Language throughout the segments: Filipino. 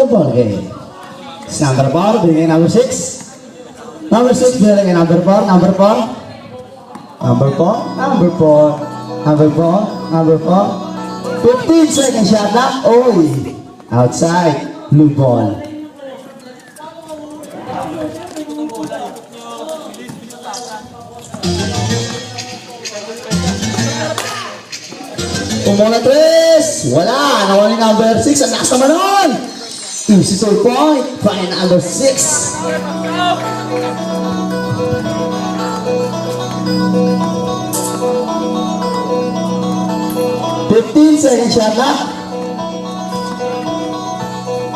ball game. It's number 4, binigay number 6. Number 6, binigay number 4, number 4. Number 4, number 4, number 4, number 4. 15 seconds shot clock. Oy! Outside. Blue ball. Umuna 3. Wala. Nawala yung number 6. Ang lakas naman nun. Easy soul point. Find number 6. Second shot clock.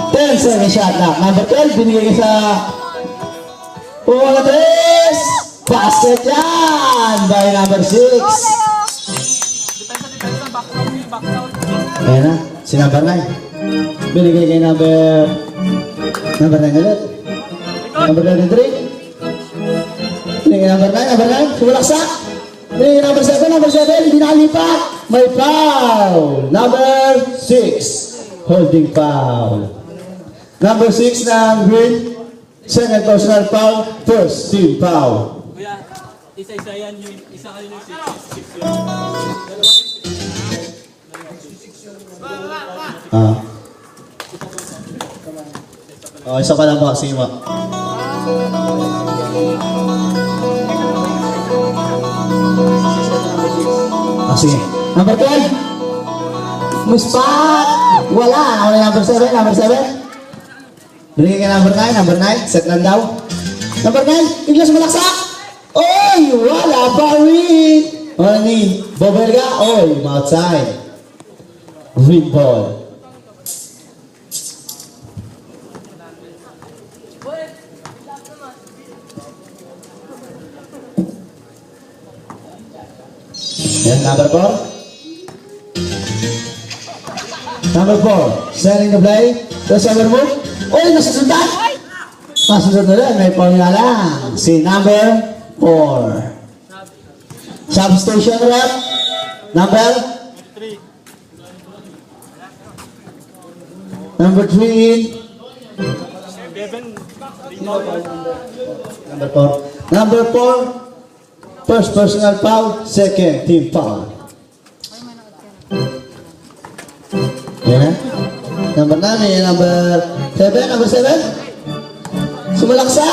10 second shot clock. Number 12, binigay sa Umuna 3. Basket yan by number 6. Ayan na, si number 9. Binigay kay number 9 ulit. Number 23. Binigay number 9, sumulaksak. Binigay number 7, hindi nakalipat. May foul. Number 6, holding foul. Number 6 ng green, second personal foul, first team foul. Kuya, isa-isa yan yung isa kayo yung 6. Isa pa lang po, sige mo. Sige. Number 12. Muspat. Wala. Ako na number 7. Number 7. Bring ka number 9. Set lang daw. Number 9. Ingles malaksak. Oy! Wala pa rin. Wala ni. Bobel ka. Oy! Outside. Red ball. Yan, number 4. Number 4. Setting the play. Tapos number move. Uy, nasusundan! Nasusundan na rin. May point na lang. Si number 4. Substation rep. Number 3. Number 3. Number 4. Number 4. First personal foul, second team foul. Yan na. Number 9, number 7, number 7. Sumalaksa.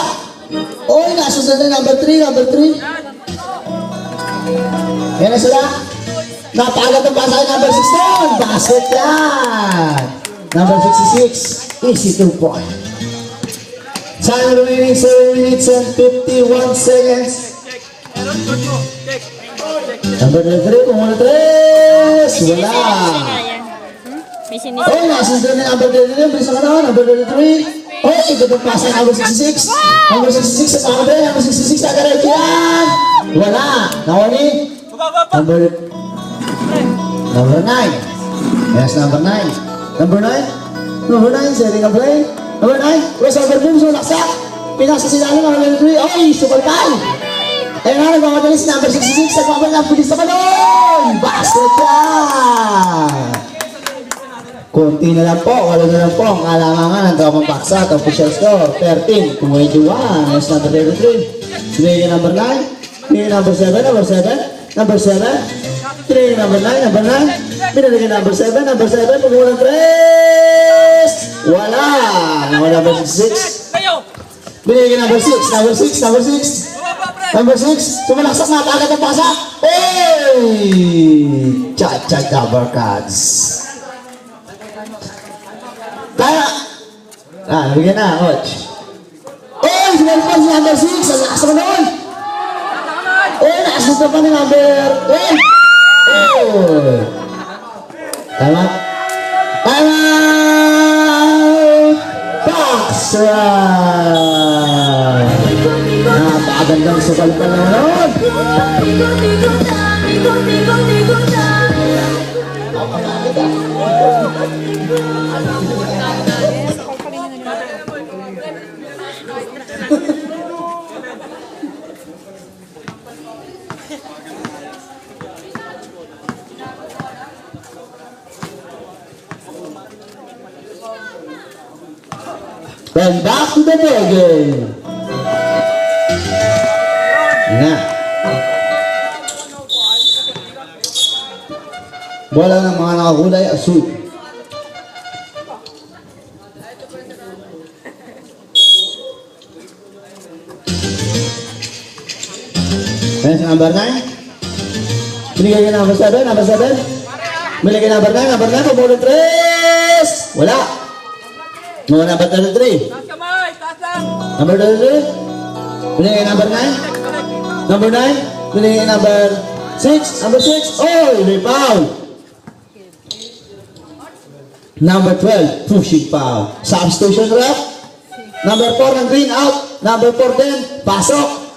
Oy, nasusunod na number 3, number 3. Yan na sila. Napagad ang pasa kay number 6 doon. Basket yan. Number 66, easy 2 point. Time remaining 7 minutes and 51 seconds. Number 3, Umuna 3. Wala. Oh, nasunod na number 33. Bisa ka na, number 33. Oh, ikot ang pasa number 66. Number 66 sa pangabay. Number 66 na karet yan. Wala. Nawali. Number 9. Yes, number 9. Number 9. Number 9, setting a play. Number 9. West over boom, sulaksak. Pinasa sila ng number 3. Oy, supalpal. Ayun nga, nagmamadali si number 66. Nagmamadali ang pulis na balon. Basket yan. Kunti na lang po, wala na lang po ang kalamangan ng tropang paksa at official score, 13-21. Yes, number 33. Binigay number 9. Binigay number 7, number 7. Number 7. Binigay number 9, number 9. Binigay number 7, number 7. Pagmulang 3. Wala. Nawala number 66. Binigay number 6, number 6, number 6. Number 6. Sumalaksak na, agad ang pasa. Hey! Cha-cha double cards. Kaya! Nabigyan na, coach. Eh, sinalpan si number 6. Ang lakas naman noon. Nakasunod pa ni number 10. Tama? Tama! Box run! Napakagandang sukal pa naman noon. Then back to the ball game. Na. Bola ng mga nakakulay asul. Ayan sa number 9. Binigay ka number 7, number 7. Binigay number 9, number 9. Pabulong 3. Wala. No, number 33. Taas kamay! Taas lang! Number 33. Binigay number 9. Number 9. Binigay number 6. Number 6. Oh, rebound. Number 12. Pushing foul. Substitution ref. Number 4 ng green out. Number 4 din. Pasok.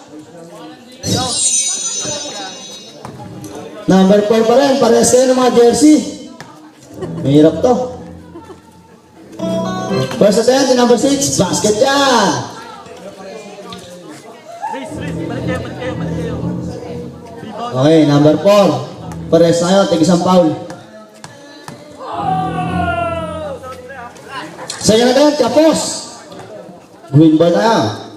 Number 4 pa rin. Parehas kayo ng mga jersey. Mahirap to. First attempt, number 6. Basket yan. Balik kayo, balik kayo, balik kayo. Okay, number 4. Parehas na yun. Tig isang foul. Second attempt, kapos. Green ball na yan.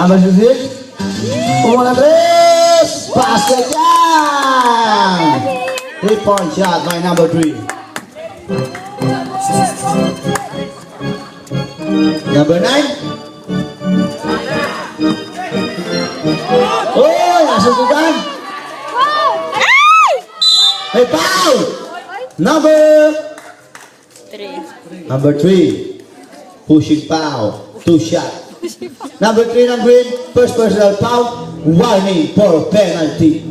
Number 6. Umuna 3. Basket yan. 3-point shot by number 3. Number 9. Oh, nasusugan. Hey, foul! Number 3. Pushing foul. 2 shot. Number 3 ng green. First personal foul. Warning for penalty.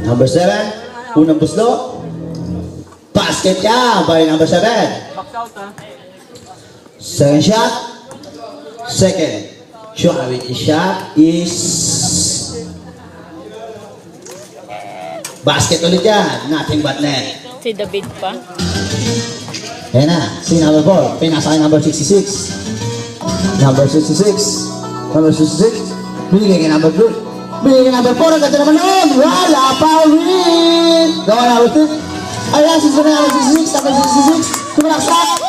Number 7. Unang buslo. Basket niya by number 7. Box out ha. Second shot. Second. Shot is basket ulit yan. Nothing but net. Si David pa. Ayan na. Si number 4. Pinasa kay number 66. Number 66. Number 66. Binigay kay number 2. Binigay kay number 4. Ang ganda naman nun. Wala pa ulit. Gawa number 2. Ayan. Susunod na number 66. Number 66. Kumalaksak.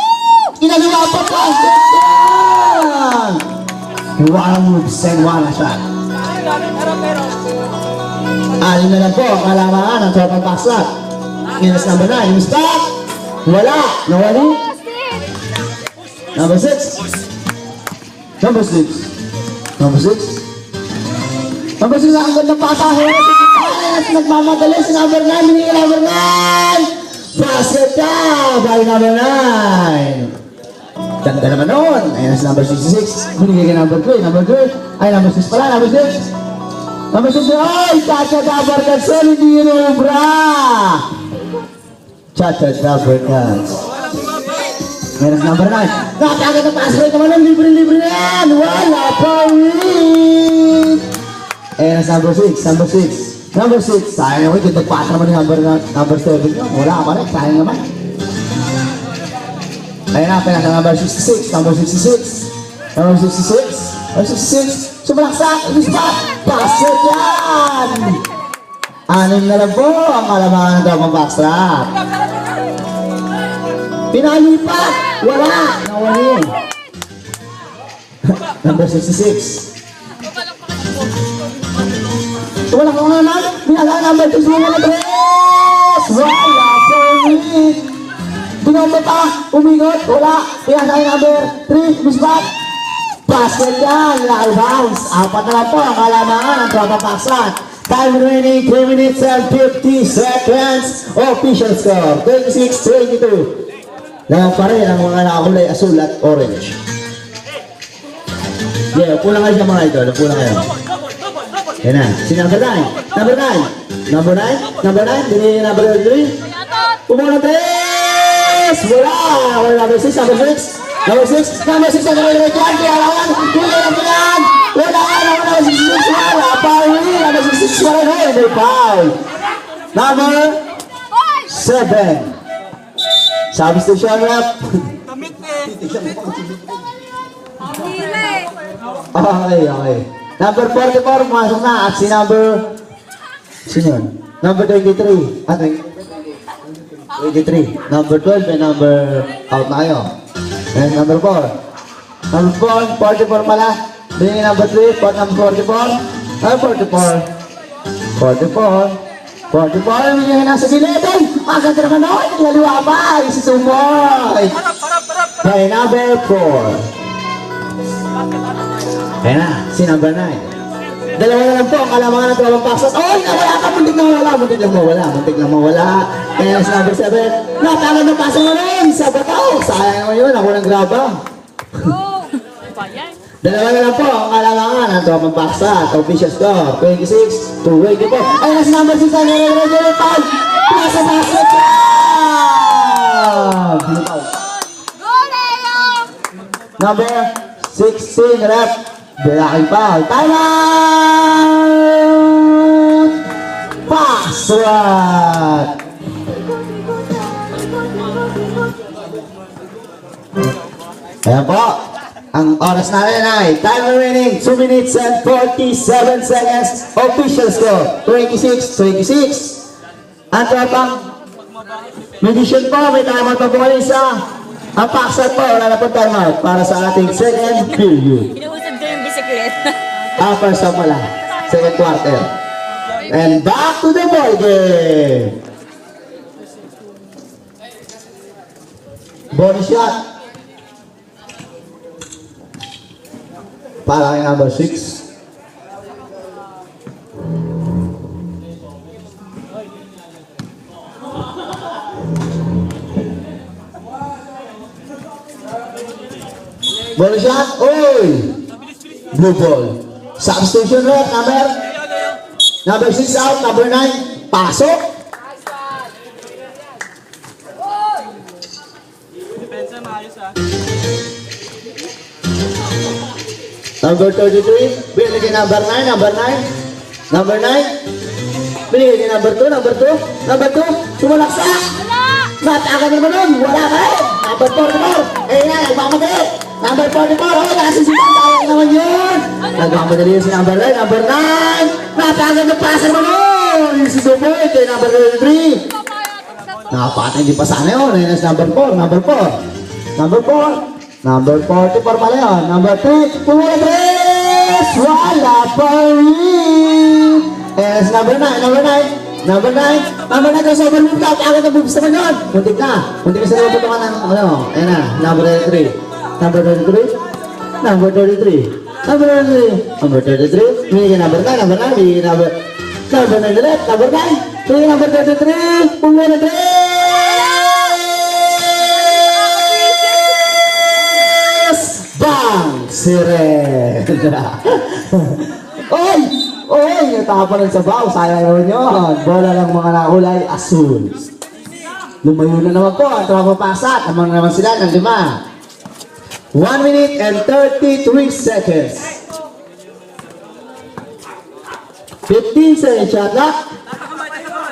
Inaliwa pa pa. Yan. Walang moves and wala shot. Alim na lang po ang kalamangan ng total box lot. Minus number 9. Miss back. Wala. Nawali. Number 6. Number 6. Number 6. Number 6 ang gandang patahe. Nagmamadali si number 9. Binigay number 9. Basket ka by number 9. Ganda naman nun. Ayan si number 66. Binigay kay number 3. Number 3. Ay, number 6 pala. Number 6. Number 6. Ay, Chacha Dabarkatson. Hindi Rubra. Chacha Dabarkats. Ayan si number 9. Nakakagad na pass break naman nun. Libre-libre na yan. Wala pa rin. Ayan si number 6. Number 6. Number 6. Sayang naman. Ganda pass naman ni number 7. Wala ka pa rin. Sayang naman. Ayan na, pinasa number 66, number 66, number 66, number 66, sumalaksak, spot, basket yan! 6 na lang po ang kalamangan ng Dapang Backstrap. Pinalipat, wala, nawali. Number 66. Sumalak ko naman, pinasa number 2, number 3, wala po rin. Binombe pa, umigot, wala. Kaya sa number 3, misbat. Basket yan, out bounce. 4 na lang po ang kalamangan ng Dapang Backstrap. Time remaining 3 minutes and 50 seconds. Official score, 26-22. Lang pa rin ang mga nakakulay asul at orange. Yeah, upo lang kayo sa mga idol, upo lang kayo. Yan na, si number 9. Number 9. Number 9. Number 9. Dini number 3. Umuna 3. Wala! Wala number 6. Number 6. Number 6. Number 6. Number 6. Kailangan. Kailangan. Wala! Number 66. Wala! Foul! Number 66. Wala na. May foul. Number 7. Substitution rep. Hila eh. Okay. Number 44, pumasok na. At si number... Sino yun? Number 23. Ah, 23. Number 12 and number... Out na kayo. And number 4. Number 4, 44 pala. Bringing number 3, pot number 44. Number 44. 44, bigyan nasa gilid. Ay, ang ganda naman nun. Laliwa pa. Si Sumoy. Harap. Okay, number 4. Ayan na, si number 9. Dalawa na lang po, ang kalamangan ng dalawang paksas. Oy, nawala ka, muntik lang mawala. Kaya si number 7, natangan ng pasang mo rin sa bataw. Sayang mo yun, ako nang graba. Go! Dalawa na lang po, ang kalamangan ng dalawang paksas. Official score, 26 to 24. Ayan na si number 6, ang nire-ready foul. Nasa basket ka! Go, Leo! Number 16, rep. Bilaki foul. Time out! Pass right! Ayan po. Ang oras natin ay time remaining 2 minutes and 47 seconds. Official score 26-26. Ang tropang medisyon po. May timeout pa po kayo isa. Ang paksat po. Wala na po timeout para sa ating second period. Inuusap ko yung bisikleta. First half pala. Second quarter. And back to the ball game. Body shot. Para kay number 6. Body shot. Oy! Blue ball. Substitution rep number 6 out, number 9 pasok. Depensa maayos ah. Number 33, binigay kay number 9, number 9. Number 9. Binigay kay number 2, number 2. Number 2, sumalaksa. Natakan naman nun, wala ka rin. Number 44, eh yan, nagmamadali. Number 44, oh, nasisipan, sayang naman yun. Nagmamadali yun si number 9, number 9. Natakan na pasa naman nun. Yung si Duboy, kay number 33. Nakapatay, hindi pa sana yun. Ayun si number 4, number 4. Number 4. Number 44 pala yun. Number 3, pumatres! Wala pa rin! Yes, number 9, number 9. Number 9, number 9, sa over move out. Agad na moves naman yun. Muntik na sa loob ng ano. Ayan na, number 33. Number 33. Number 33. Number 33. Number 33. Bigay number 9, number 9. Bigay number 9 ulit. Number 9. Bigay number 33. Pumatres! Bang! Sirena! Oy! Oy! Natapan ng sabaw. Sayang naman yun. Bola ng mga nakulay asul. Lumayo na naman po. Ang trapapasat. Amang naman sila ng 5. 1 minute and 33 seconds. 15 seconds shot clock.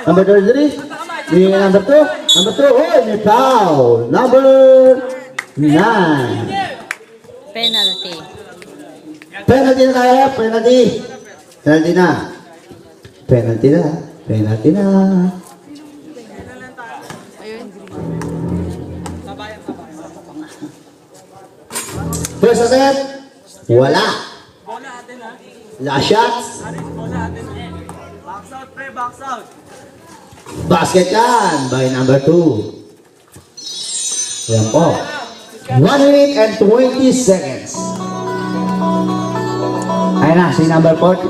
Number 33. Bigyan ka number 2. Number 2. Oy! May foul. Number 9. Penalty. Penalty na tayo. Penalty. Penalty na. Penalty na. Penalty na. First set. Wala. Bola atin ah. Last shots. Aris, bola atin. Box out, pre, box out. Basket yan by number 2. Yan po. 1 minute and 20 seconds. Ayan na, si number 44.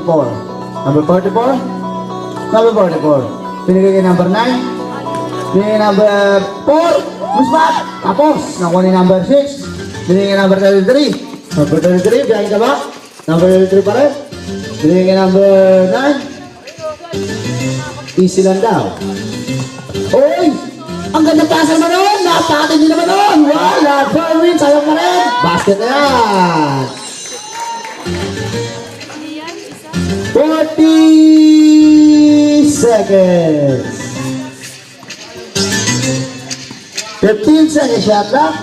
Number 44? Number 44. Pinigay kay number 9. Pinigay kay number 4. Musbat. Tapos, nakuha ni number 6. Pinigay kay number 33. Number 33, biyahin ka ba? Number 33 pa rin. Pinigay kay number 9. Easy lang daw. Oy! Ang ganda pasa naman nun! Napakatid din naman nun! Wala! Berwin! Sayang pa rin! Basket na yan! 40 seconds! 15 seconds shot clock.